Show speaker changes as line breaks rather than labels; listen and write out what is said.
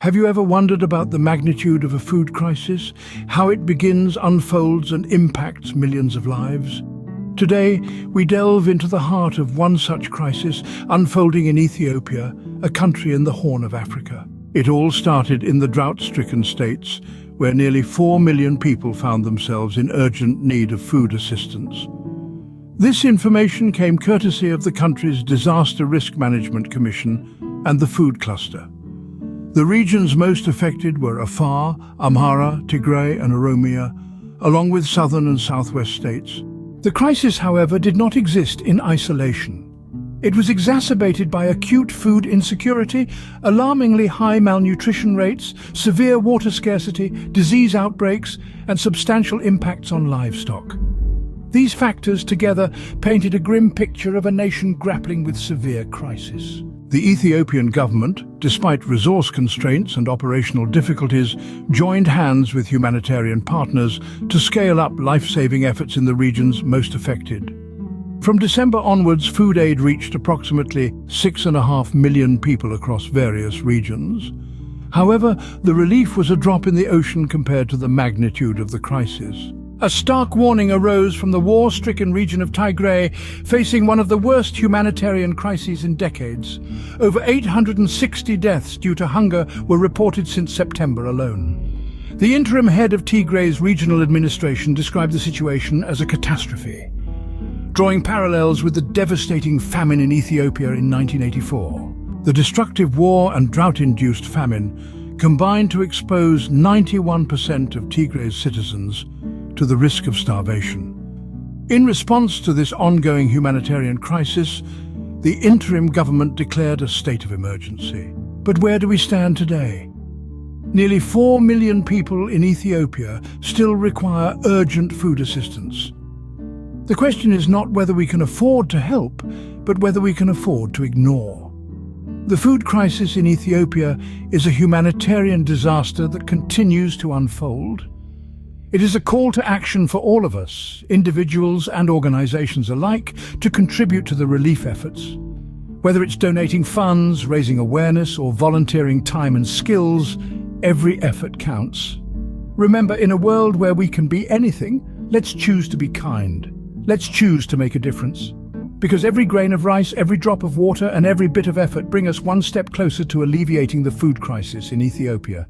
Have you ever wondered about the magnitude of a food crisis, how it begins, unfolds, and impacts millions of lives? Today, we delve into the heart of one such crisis unfolding in Ethiopia, a country in the Horn of Africa. It all started in the drought-stricken states, where nearly 4 million people found themselves in urgent need of food assistance. This information came courtesy of the country's Disaster Risk Management Commission and the Food Cluster. The regions most affected were Afar, Amhara, Tigray and Oromia, along with southern and southwest states. The crisis, however, did not exist in isolation. It was exacerbated by acute food insecurity, alarmingly high malnutrition rates, severe water scarcity, disease outbreaks, and substantial impacts on livestock. These factors together painted a grim picture of a nation grappling with severe crisis. The Ethiopian government, despite resource constraints and operational difficulties, joined hands with humanitarian partners to scale up life-saving efforts in the regions most affected. From December onwards, food aid reached approximately 6.5 million people across various regions. However, the relief was a drop in the ocean compared to the magnitude of the crisis. A stark warning arose from the war-stricken region of Tigray, facing one of the worst humanitarian crises in decades. Over 860 deaths due to hunger were reported since September alone. The interim head of Tigray's regional administration described the situation as a catastrophe, drawing parallels with the devastating famine in Ethiopia in 1984. The destructive war and drought-induced famine combined to expose 91% of Tigray's citizens to the risk of starvation. In response to this ongoing humanitarian crisis, the interim government declared a state of emergency. But where do we stand today? Nearly 4 million people in Ethiopia still require urgent food assistance. The question is not whether we can afford to help, but whether we can afford to ignore. The food crisis in Ethiopia is a humanitarian disaster that continues to unfold. It is a call to action for all of us, individuals and organizations alike, to contribute to the relief efforts. Whether it's donating funds, raising awareness, or volunteering time and skills, every effort counts. Remember, in a world where we can be anything, let's choose to be kind. Let's choose to make a difference. Because every grain of rice, every drop of water, and every bit of effort bring us one step closer to alleviating the food crisis in Ethiopia.